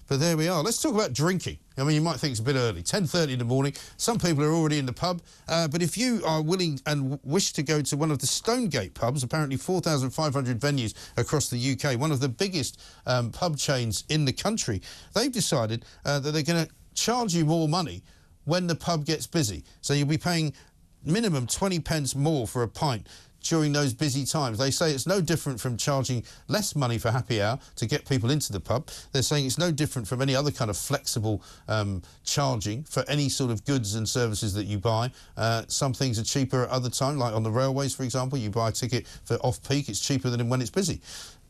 But there we are. Let's talk about drinking. I mean, you might think it's a bit early, 10:30 in the morning. Some people are already in the pub. But if you are willing and wish to go to one of the Stonegate Pubs, apparently 4,500 venues across the UK, one of the biggest pub chains in the country, they've decided that they're going to charge you more money when the pub gets busy. So you'll be paying minimum 20 pence more for a pint during those busy times. They say it's no different from charging less money for happy hour to get people into the pub. They're saying it's no different from any other kind of flexible charging for any sort of goods and services that you buy. Some things are cheaper at other times, like on the railways, for example. You buy a ticket for off-peak, it's cheaper than when it's busy.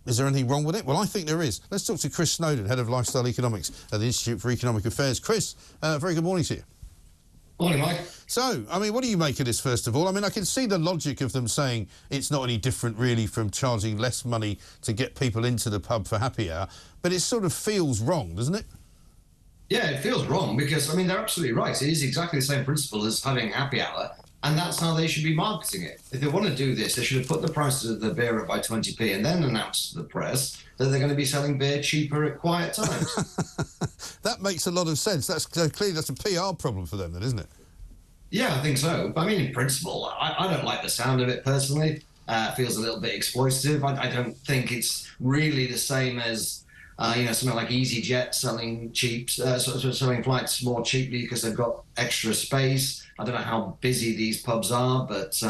Is there anything wrong with it? Well, I think there is. Let's talk to Chris Snowdon, Head of Lifestyle Economics at the Institute for Economic Affairs. Chris, very good morning to you. Morning, Mike. So, I mean, what do you make of this, first of all? I mean, I can see the logic of them saying it's not any different, really, from charging less money to get people into the pub for happy hour, but it sort of feels wrong, doesn't it? Yeah, it feels wrong because, I mean, they're absolutely right. It is exactly the same principle as having happy hour, and that's how they should be marketing it. If they want to do this, they should have put the prices of the beer up by 20p and then announced to the press that they're going to be selling beer cheaper at quiet times. That makes a lot of sense. That's clearly that's a PR problem for them, then, isn't it? Yeah, I think so. I mean, in principle, I don't like the sound of it personally. It feels a little bit exploitative. I don't think it's really the same as, something like EasyJet selling selling flights more cheaply because they've got extra space. I don't know how busy these pubs are, but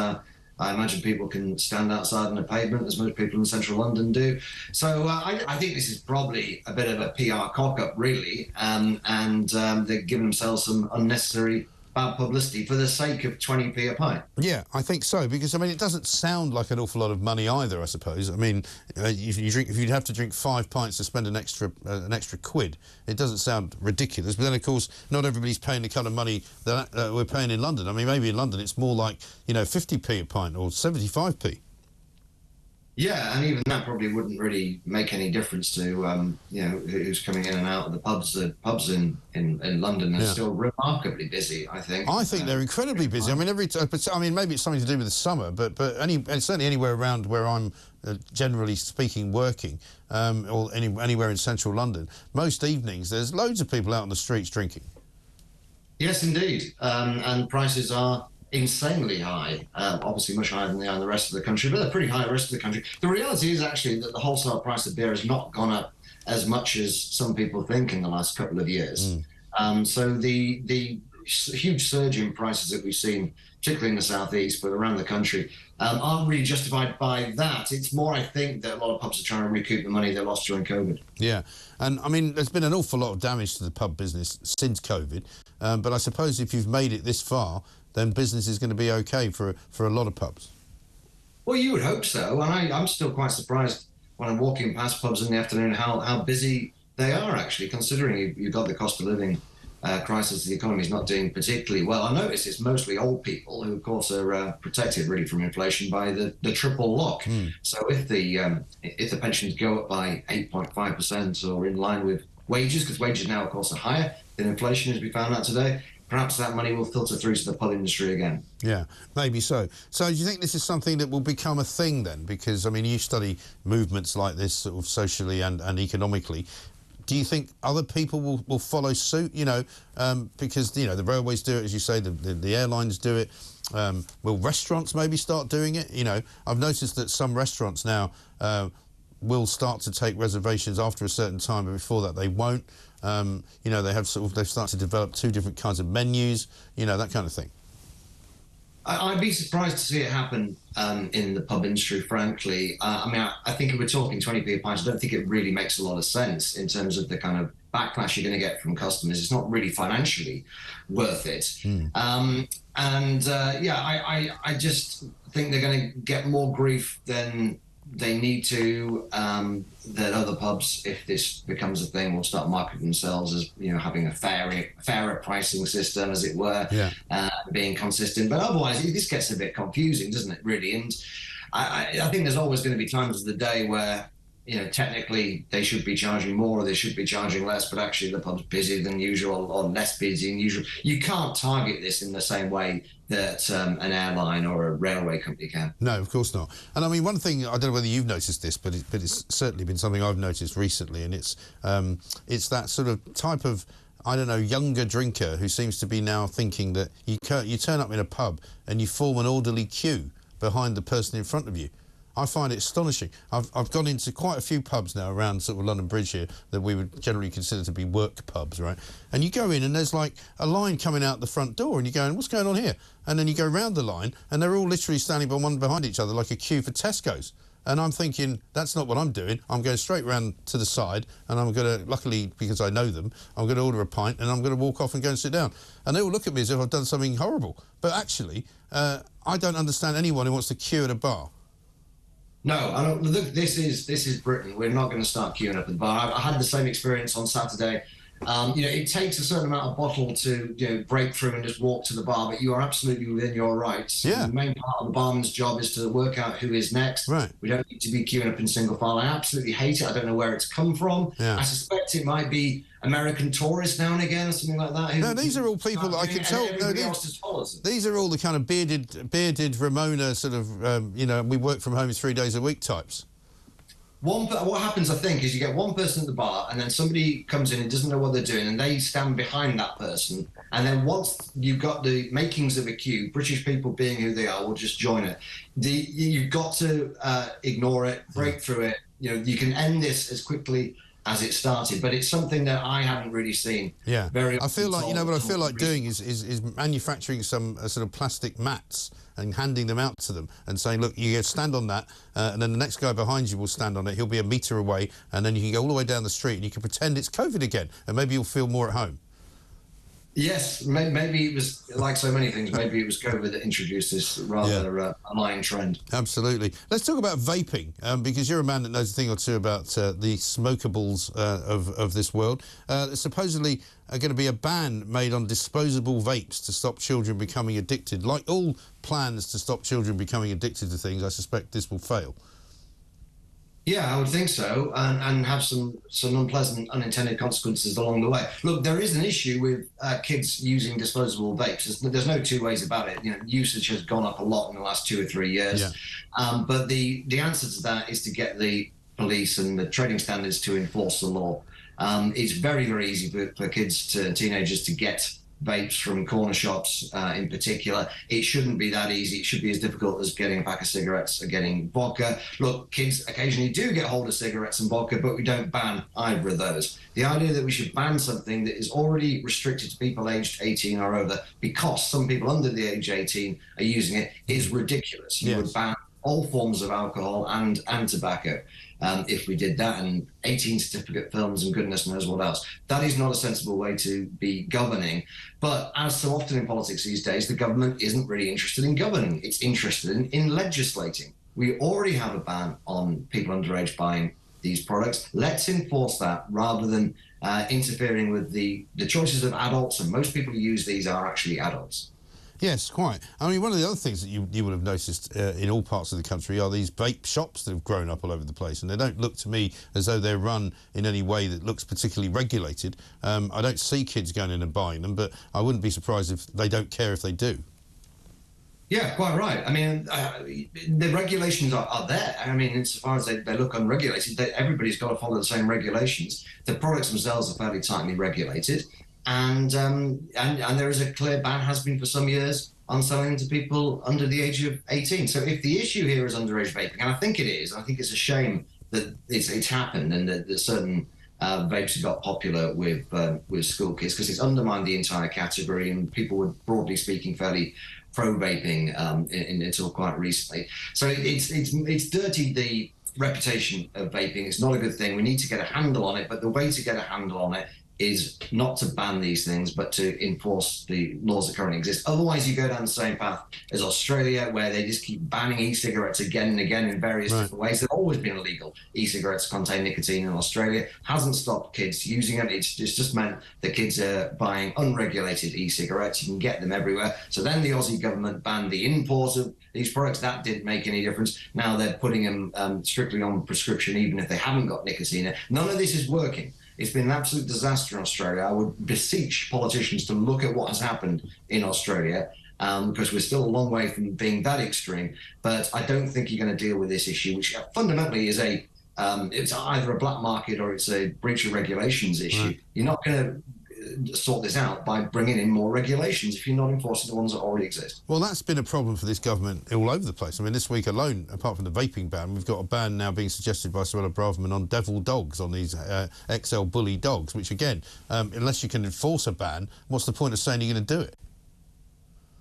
I imagine people can stand outside on the pavement, as most people in central London do. So I think this is probably a bit of a PR cock-up, really, and they're giving themselves some unnecessary bad publicity for the sake of 20p a pint. Yeah, I think so, because, I mean, it doesn't sound like an awful lot of money either, I suppose. I mean, if you'd have to drink 5 pints to spend an extra quid, it doesn't sound ridiculous. But then, of course, not everybody's paying the kind of money that we're paying in London. I mean, maybe in London it's more like, 50p a pint or 75p. Yeah, and even that probably wouldn't really make any difference to who's coming in and out of the pubs. The pubs in London are still remarkably busy, I think. I think they're incredibly busy. I mean, maybe it's something to do with the summer, but certainly anywhere around where I'm generally speaking working, or anywhere in central London, most evenings there's loads of people out on the streets drinking. Yes, indeed, and prices are insanely high, obviously much higher than they are in the rest of the country, but they're pretty high in the rest of the country. The reality is actually that the wholesale price of beer has not gone up as much as some people think in the last couple of years. So the huge surge in prices that we've seen, particularly in the southeast, but around the country, aren't really justified by that. It's more, I think, that a lot of pubs are trying to recoup the money they lost during COVID. Yeah, and I mean, there's been an awful lot of damage to the pub business since COVID, but I suppose if you've made it this far, then business is going to be okay for a lot of pubs. Well, you would hope so, and I'm still quite surprised when I'm walking past pubs in the afternoon how busy they are, actually, considering you've got the cost of living crisis. The economy's not doing particularly well. I notice it's mostly old people who, of course, are protected really from inflation by the triple lock. So if the pensions go up by 8.5% or in line with wages, because wages now, of course, are higher than inflation, as we found out today, perhaps that money will filter through to the pub industry again. Yeah, maybe so. So do you think this is something that will become a thing then? Because, I mean, you study movements like this sort of socially and economically. Do you think other people will follow suit, because, the railways do it, as you say, the airlines do it. Will restaurants maybe start doing it? I've noticed that some restaurants now will start to take reservations after a certain time, but before that they won't. They've started to develop 2 different kinds of menus, that kind of thing. I'd be surprised to see it happen in the pub industry, frankly. I think if we're talking 20p a pint, I don't think it really makes a lot of sense in terms of the kind of backlash you're going to get from customers. It's not really financially worth it. I just think they're going to get more grief than they need to, that other pubs, if this becomes a thing, will start marketing themselves as, having a fairer pricing system, as it were, being consistent. But otherwise, this gets a bit confusing, doesn't it, really? And I think there's always going to be times of the day where technically they should be charging more or they should be charging less, but actually the pub's busier than usual or less busy than usual. You can't target this in the same way that an airline or a railway company can. No, of course not. And I mean, one thing, I don't know whether you've noticed this, but it's certainly been something I've noticed recently, and it's that sort of type of, I don't know, younger drinker who seems to be now thinking that you turn up in a pub and you form an orderly queue behind the person in front of you. I find it astonishing. I've gone into quite a few pubs now around sort of London Bridge here that we would generally consider to be work pubs, right? And you go in and there's like a line coming out the front door and you're going, what's going on here? And then you go round the line and they're all literally standing one behind each other like a queue for Tesco's. And I'm thinking, that's not what I'm doing. I'm going straight round to the side and I'm going to, luckily because I know them, I'm going to order a pint and I'm going to walk off and go and sit down. And they all look at me as if I've done something horrible. But actually, I don't understand anyone who wants to queue at a bar. No, I don't. Look, this is Britain. We're not going to start queuing up at the bar. I had the same experience on Saturday. It takes a certain amount of bottle to break through and just walk to the bar, but you are absolutely within your rights. Yeah. The main part of the barman's job is to work out who is next. Right. We don't need to be queuing up in single file. I absolutely hate it. I don't know where it's come from. Yeah. I suspect it might be American tourists now and again, or something like that. No, these are all people that I can tell. Everybody else just follows them. These are all the kind of bearded Ramona sort of, we work from home 3 days a week types. What happens, I think, is you get one person at the bar and then somebody comes in and doesn't know what they're doing and they stand behind that person. And then once you've got the makings of a queue, British people being who they are will just join it. You've got to ignore it, break through it. You can end this as quickly as it started, but it's something that I haven't really seen. Yeah, very I feel like, what I feel like recently. doing is manufacturing some sort of plastic mats and handing them out to them and saying, look, you stand on that, and then the next guy behind you will stand on it. He'll be a metre away, and then you can go all the way down the street and you can pretend it's COVID again, and maybe you'll feel more at home. Yes, maybe it was, like so many things, maybe it was COVID that introduced this rather annoying trend. Absolutely. Let's talk about vaping, because you're a man that knows a thing or two about the smokables of this world. There's supposedly going to be a ban made on disposable vapes to stop children becoming addicted. Like all plans to stop children becoming addicted to things, I suspect this will fail. Yeah, I would think so, and have some unpleasant unintended consequences along the way. Look, there is an issue with kids using disposable vapes. There's no two ways about it. Usage has gone up a lot in the last 2 or 3 years. Yeah. But the answer to that is to get the police and the trading standards to enforce the law. It's very, very easy for teenagers to get vapes from corner shops in particular. It shouldn't be that easy. It should be as difficult as getting a pack of cigarettes or getting vodka. Look, kids occasionally do get hold of cigarettes and vodka, but we don't ban either of those. The idea that we should ban something that is already restricted to people aged 18 or over because some people under the age 18 are using it is ridiculous. You would ban all forms of alcohol and tobacco if we did that, and 18 certificate films and goodness knows what else. That is not a sensible way to be governing. But as so often in politics these days, the government isn't really interested in governing. It's interested in legislating. We already have a ban on people underage buying these products. Let's enforce that rather than interfering with the choices of adults, and most people who use these are actually adults. Yes, quite. I mean, one of the other things that you would have noticed in all parts of the country are these vape shops that have grown up all over the place, and they don't look to me as though they're run in any way that looks particularly regulated. I don't see kids going in and buying them, but I wouldn't be surprised if they don't care if they do. Yeah, quite right. I mean, the regulations are there. I mean, insofar as they look unregulated, everybody's got to follow the same regulations. The products themselves are fairly tightly regulated. And there is a clear ban, has been for some years, on selling to people under the age of 18. So if the issue here is underage vaping, and I think it is, I think it's a shame that it's happened and that certain vapes have got popular with school kids, because it's undermined the entire category, and people were, broadly speaking, fairly pro-vaping until quite recently. So it's dirtied the reputation of vaping. It's not a good thing. We need to get a handle on it, but the way to get a handle on it is not to ban these things, but to enforce the laws that currently exist. Otherwise, you go down the same path as Australia, where they just keep banning e-cigarettes again and again in various different ways. They've always been illegal. E-cigarettes contain nicotine in Australia. Hasn't stopped kids using them. It's just meant that kids are buying unregulated e-cigarettes. You can get them everywhere. So then the Aussie government banned the import of these products. That didn't make any difference. Now they're putting them strictly on prescription, even if they haven't got nicotine. None of this is working. It's been an absolute disaster in Australia. I would beseech politicians to look at what has happened in Australia, because we're still a long way from being that extreme. But I don't think you're going to deal with this issue, which fundamentally is it's either a black market or it's a breach of regulations issue. Right. You're not going to sort this out by bringing in more regulations if you're not enforcing the ones that already exist. Well, that's been a problem for this government all over the place. I mean, this week alone, apart from the vaping ban, we've got a ban now being suggested by Suella Braverman on devil dogs, on these XL bully dogs, which, again, unless you can enforce a ban, what's the point of saying you're going to do it?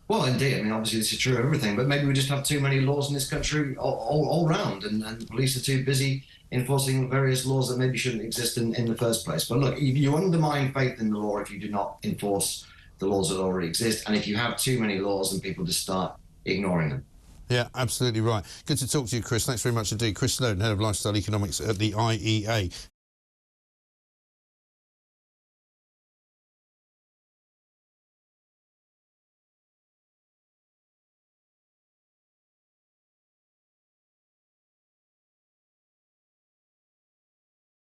Well, indeed. I mean, obviously, this is true of everything, but maybe we just have too many laws in this country all round, and the police are too busy enforcing various laws that maybe shouldn't exist in the first place. But look, you undermine faith in the law if you do not enforce the laws that already exist, and if you have too many laws and people just start ignoring them. Yeah, absolutely right. Good to talk to you, Chris. Thanks very much indeed. Chris Snowdon, Head of Lifestyle Economics at the IEA.